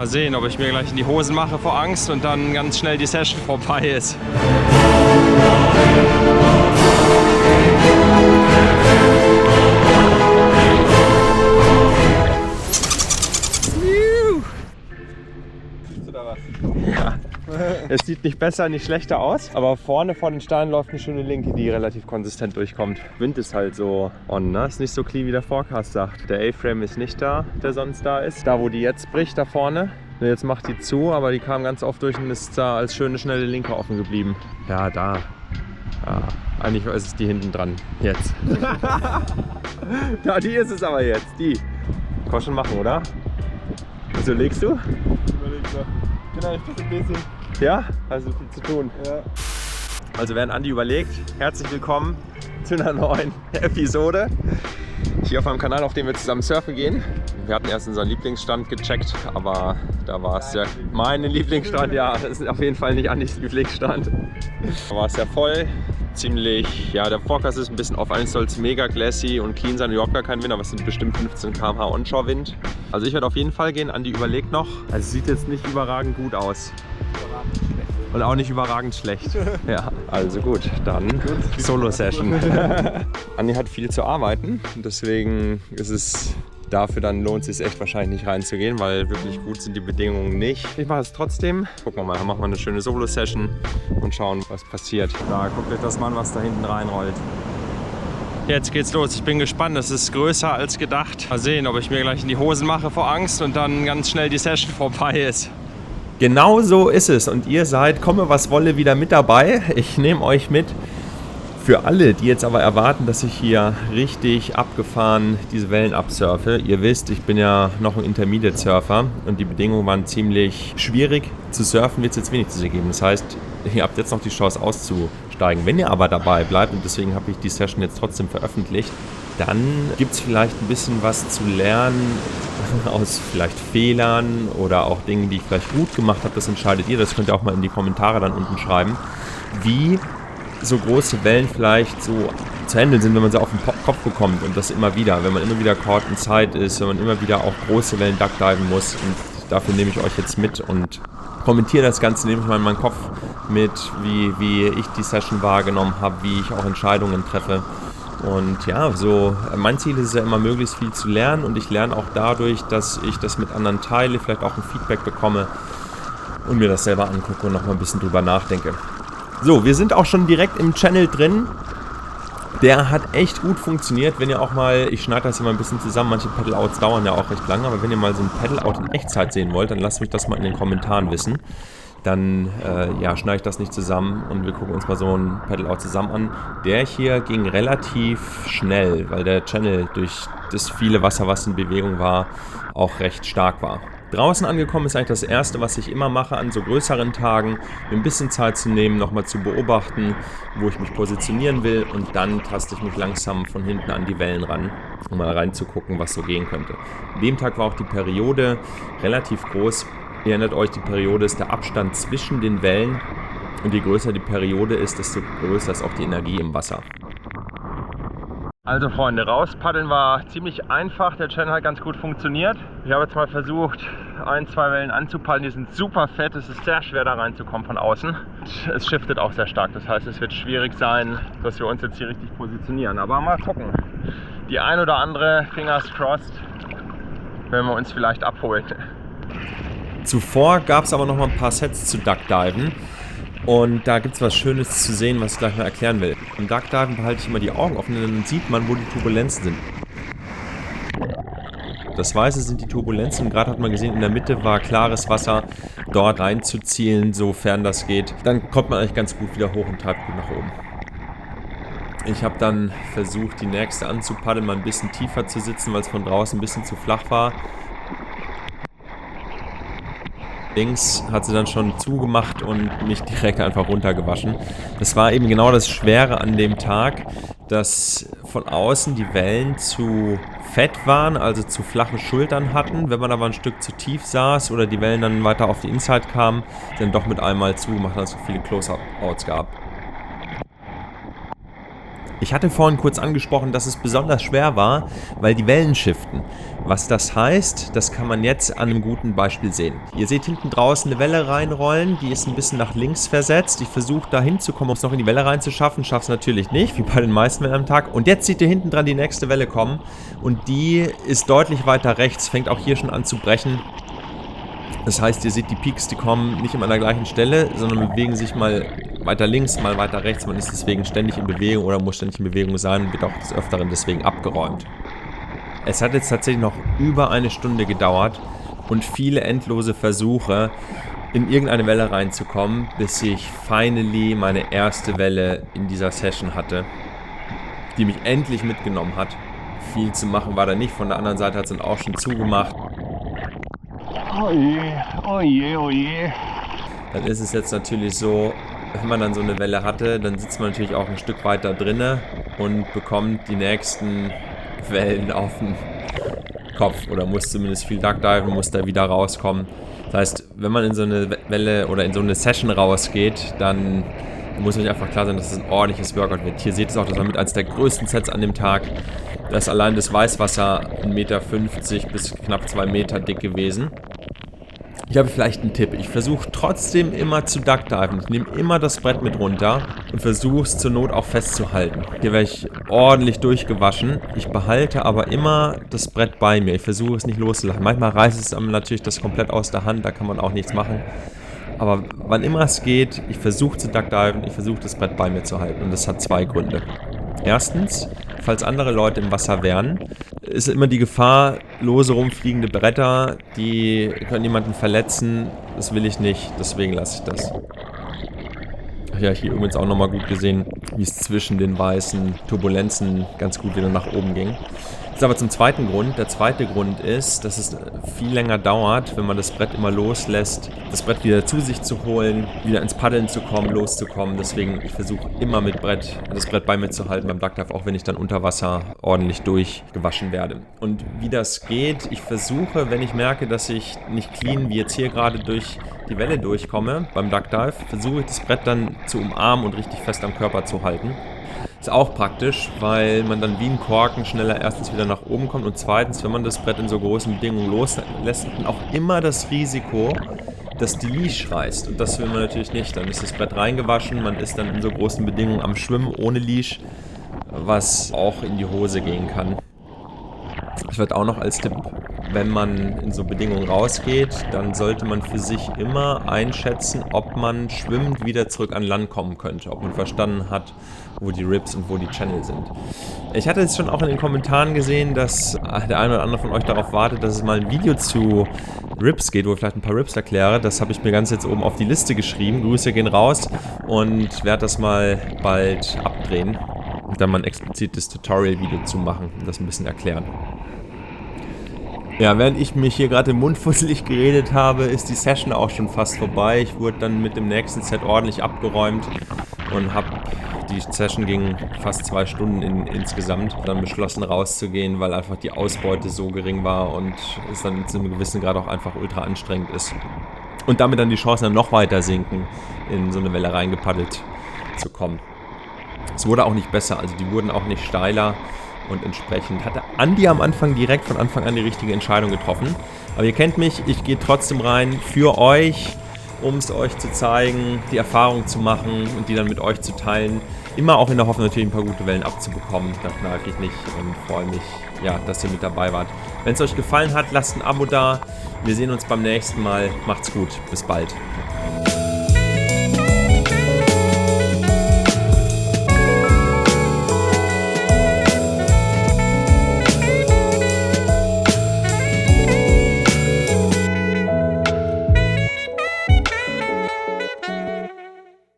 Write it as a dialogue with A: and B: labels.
A: Mal sehen, ob ich mir gleich in die Hosen mache vor Angst und dann ganz schnell die Session vorbei ist.
B: Oder was?
A: Ja, es sieht nicht besser, nicht schlechter aus, aber vorne vor den Steinen läuft eine schöne Linke, die relativ konsistent durchkommt. Wind ist halt so on, ne? Ist nicht so clean, wie der Forecast sagt. Der A-Frame ist nicht da, der sonst da ist. Da, wo die jetzt bricht, da vorne. Jetzt macht die zu, aber die kam ganz oft durch und ist da als schöne, schnelle Linke offen geblieben. Ja, da. Ja, eigentlich ist es die hinten dran. Jetzt. Ja, die ist es aber jetzt. Die. Kann man schon machen, oder? Wieso legst du?
B: Überleg mal. Genau, ich bin ein bisschen.
A: Ja? Also viel zu tun.
B: Ja.
A: Also während Andi überlegt, herzlich willkommen zu einer neuen Episode. Hier auf meinem Kanal, auf dem wir zusammen surfen gehen. Wir hatten erst unseren Lieblingsstrand gecheckt, aber da war es ja mein Lieblingsstrand. Ja, das ist auf jeden Fall nicht Andis Lieblingsstrand. Da war es ja voll. Ziemlich, ja, der Forecast ist ein bisschen off. Eigentlich soll es mega glassy und clean sein, überhaupt gar kein Wind, aber es sind bestimmt 15 km/h Onshore-Wind. Also ich werde auf jeden Fall gehen. Andi überlegt noch. Also es sieht jetzt nicht überragend gut aus. Und auch nicht überragend schlecht. Ja, also gut, dann Solo-Session. Andi hat viel zu arbeiten, deswegen ist es dafür, dann lohnt es sich echt wahrscheinlich nicht reinzugehen, weil wirklich gut sind die Bedingungen nicht. Ich mache es trotzdem. Gucken wir mal, machen wir eine schöne Solo-Session und schauen, was passiert. Da, guckt euch das mal an, was da hinten reinrollt. Jetzt geht's los. Ich bin gespannt. Das ist größer als gedacht. Mal sehen, ob ich mir gleich in die Hosen mache vor Angst und dann ganz schnell die Session vorbei ist. Genau so ist es und ihr seid, komme was wolle, wieder mit dabei. Ich nehme euch mit. Für alle, die jetzt aber erwarten, dass ich hier richtig abgefahren diese Wellen absurfe. Ihr wisst, ich bin ja noch ein Intermediate-Surfer und die Bedingungen waren ziemlich schwierig. Zu surfen wird es jetzt wenig zu sehen geben. Das heißt, ihr habt jetzt noch die Chance auszusteigen. Wenn ihr aber dabei bleibt, und deswegen habe ich die Session jetzt trotzdem veröffentlicht, dann gibt es vielleicht ein bisschen was zu lernen aus vielleicht Fehlern oder auch Dingen, die ich vielleicht gut gemacht habe. Das entscheidet ihr. Das könnt ihr auch mal in die Kommentare dann unten schreiben, wie so große Wellen vielleicht so zu handeln sind, wenn man sie auf den Kopf bekommt und das immer wieder, wenn man immer wieder caught in sight ist, wenn man immer wieder auch große Wellen duckdiven muss. Und dafür nehme ich euch jetzt mit und kommentiere das Ganze, nehme ich mal in meinen Kopf mit, wie ich die Session wahrgenommen habe, wie ich auch Entscheidungen treffe. Und ja, so mein Ziel ist es ja immer, möglichst viel zu lernen und ich lerne auch dadurch, dass ich das mit anderen teile, vielleicht auch ein Feedback bekomme und mir das selber angucke und nochmal ein bisschen drüber nachdenke. So, wir sind auch schon direkt im Channel drin. Der hat echt gut funktioniert. Wenn ihr auch mal, ich schneide das hier mal ein bisschen zusammen, manche Paddle-Outs dauern ja auch recht lange, aber wenn ihr mal so ein Paddle-Out in Echtzeit sehen wollt, dann lasst mich das mal in den Kommentaren wissen. Dann ja, schneide ich das nicht zusammen und wir gucken uns mal so ein Paddle-Out zusammen an. Der hier ging relativ schnell, weil der Channel durch das viele Wasser, was in Bewegung war, auch recht stark war. Draußen angekommen ist eigentlich das Erste, was ich immer mache an so größeren Tagen, mir ein bisschen Zeit zu nehmen, nochmal zu beobachten, wo ich mich positionieren will und dann taste ich mich langsam von hinten an die Wellen ran, um mal reinzugucken, was so gehen könnte. An dem Tag war auch die Periode relativ groß. Ihr erinnert euch, die Periode ist der Abstand zwischen den Wellen und je größer die Periode ist, desto größer ist auch die Energie im Wasser. Also Freunde, rauspaddeln war ziemlich einfach, der Channel hat ganz gut funktioniert. Ich habe jetzt mal versucht, 1, 2 Wellen anzupaddeln, die sind super fett, es ist sehr schwer da reinzukommen von außen. Es shiftet auch sehr stark, das heißt es wird schwierig sein, dass wir uns jetzt hier richtig positionieren. Aber mal gucken, die ein oder andere, fingers crossed, wenn wir uns vielleicht abholen. Zuvor gab es aber noch mal ein paar Sets zu Duckdiven. Und da gibt es was Schönes zu sehen, was ich gleich mal erklären will. Im Duckdiven behalte ich immer die Augen offen, dann sieht man, wo die Turbulenzen sind. Das Weiße sind die Turbulenzen. Gerade hat man gesehen, in der Mitte war klares Wasser. Dort reinzuzielen, sofern das geht. Dann kommt man eigentlich ganz gut wieder hoch und treibt gut nach oben. Ich habe dann versucht, die nächste anzupaddeln, mal ein bisschen tiefer zu sitzen, weil es von draußen ein bisschen zu flach war. Links hat sie dann schon zugemacht und mich direkt einfach runtergewaschen. Das war eben genau das Schwere an dem Tag, dass von außen die Wellen zu fett waren, also zu flache Schultern hatten. Wenn man aber ein Stück zu tief saß oder die Wellen dann weiter auf die Inside kamen, dann doch mit einmal zugemacht, als es so viele Close-Outs gab. Ich hatte vorhin kurz angesprochen, dass es besonders schwer war, weil die Wellen shiften. Was das heißt, das kann man jetzt an einem guten Beispiel sehen. Ihr seht hinten draußen eine Welle reinrollen, die ist ein bisschen nach links versetzt. Ich versuche da hinzukommen, um es noch in die Welle reinzuschaffen, schaffe es natürlich nicht, wie bei den meisten Wellen am Tag. Und jetzt seht ihr hinten dran die nächste Welle kommen und die ist deutlich weiter rechts, fängt auch hier schon an zu brechen. Das heißt, ihr seht die Peaks, die kommen nicht immer an der gleichen Stelle, sondern bewegen sich mal weiter links, mal weiter rechts. Man ist deswegen ständig in Bewegung oder muss ständig in Bewegung sein und wird auch des Öfteren deswegen abgeräumt. Es hat jetzt tatsächlich noch über eine Stunde gedauert und viele endlose Versuche, in irgendeine Welle reinzukommen, bis ich finally meine erste Welle in dieser Session hatte, die mich endlich mitgenommen hat. Viel zu machen war da nicht, von der anderen Seite hat es dann auch schon zugemacht.
B: Oh je, oh je, oh je.
A: Dann ist es jetzt natürlich so, wenn man dann so eine Welle hatte, dann sitzt man natürlich auch ein Stück weiter drinne und bekommt die nächsten Wellen auf den Kopf oder muss zumindest viel Duckdiven, muss da wieder rauskommen. Das heißt, wenn man in so eine Welle oder in so eine Session rausgeht, dann muss euch einfach klar sein, dass es ein ordentliches Workout wird. Hier seht ihr es auch, das war mit eines der größten Sets an dem Tag. Da ist allein das Weißwasser 1,50 Meter bis knapp 2 Meter dick gewesen. Ich habe vielleicht einen Tipp. Ich versuche trotzdem immer zu duckdiven. Ich nehme immer das Brett mit runter und versuche es zur Not auch festzuhalten. Hier werde ich ordentlich durchgewaschen. Ich behalte aber immer das Brett bei mir. Ich versuche es nicht loszulassen. Manchmal reißt es einem natürlich das komplett aus der Hand. Da kann man auch nichts machen. Aber wann immer es geht, ich versuche zu duckdiven. Ich versuche das Brett bei mir zu halten. Und das hat 2 Gründe. Erstens, falls andere Leute im Wasser wären, ist immer die Gefahr, lose rumfliegende Bretter, die können jemanden verletzen. Das will ich nicht, deswegen lasse ich das. Ach ja, hier übrigens auch nochmal gut gesehen, wie es zwischen den weißen Turbulenzen ganz gut wieder nach oben ging. Jetzt aber zum zweiten Grund. Der zweite Grund ist, dass es viel länger dauert, wenn man das Brett immer loslässt, das Brett wieder zu sich zu holen, wieder ins Paddeln zu kommen, loszukommen. Deswegen, ich versuche immer mit das Brett bei mir zu halten beim Duckdive, auch wenn ich dann unter Wasser ordentlich durchgewaschen werde. Und wie das geht, ich versuche, wenn ich merke, dass ich nicht clean, wie jetzt hier gerade durch die Welle durchkomme beim Duckdive, versuche ich das Brett dann zu umarmen und richtig fest am Körper zu halten. Ist auch praktisch, weil man dann wie ein Korken schneller erstens wieder nach oben kommt und zweitens, wenn man das Brett in so großen Bedingungen loslässt, hat man auch immer das Risiko, dass die Leash reißt. Und das will man natürlich nicht. Dann ist das Brett reingewaschen, man ist dann in so großen Bedingungen am Schwimmen ohne Leash, was auch in die Hose gehen kann. Ich würde auch noch als Tipp, wenn man in so Bedingungen rausgeht, dann sollte man für sich immer einschätzen, ob man schwimmend wieder zurück an Land kommen könnte, ob man verstanden hat, wo die Rips und wo die Channel sind. Ich hatte jetzt schon auch in den Kommentaren gesehen, dass der eine oder andere von euch darauf wartet, dass es mal ein Video zu Rips geht, wo ich vielleicht ein paar Rips erkläre. Das habe ich mir ganz jetzt oben auf die Liste geschrieben. Grüße gehen raus und werde das mal bald abdrehen und dann mal ein explizites Tutorial-Video zu machen und das ein bisschen erklären. Ja, während ich mich hier gerade im Mund fusselig geredet habe, ist die Session auch schon fast vorbei. Ich wurde dann mit dem nächsten Set ordentlich abgeräumt und die Session ging fast 2 Stunden insgesamt. Dann beschlossen rauszugehen, weil einfach die Ausbeute so gering war und es dann zu einem gewissen Grad auch einfach ultra anstrengend ist. Und damit dann die Chancen dann noch weiter sinken, in so eine Welle reingepaddelt zu kommen. Es wurde auch nicht besser, also die wurden auch nicht steiler. Und entsprechend hatte Andi am Anfang direkt von Anfang an die richtige Entscheidung getroffen. Aber ihr kennt mich, ich gehe trotzdem rein für euch, um es euch zu zeigen, die Erfahrung zu machen und die dann mit euch zu teilen. Immer auch in der Hoffnung, natürlich ein paar gute Wellen abzubekommen. Da kneife ich nicht und freue mich, ja, dass ihr mit dabei wart. Wenn es euch gefallen hat, lasst ein Abo da. Wir sehen uns beim nächsten Mal. Macht's gut. Bis bald.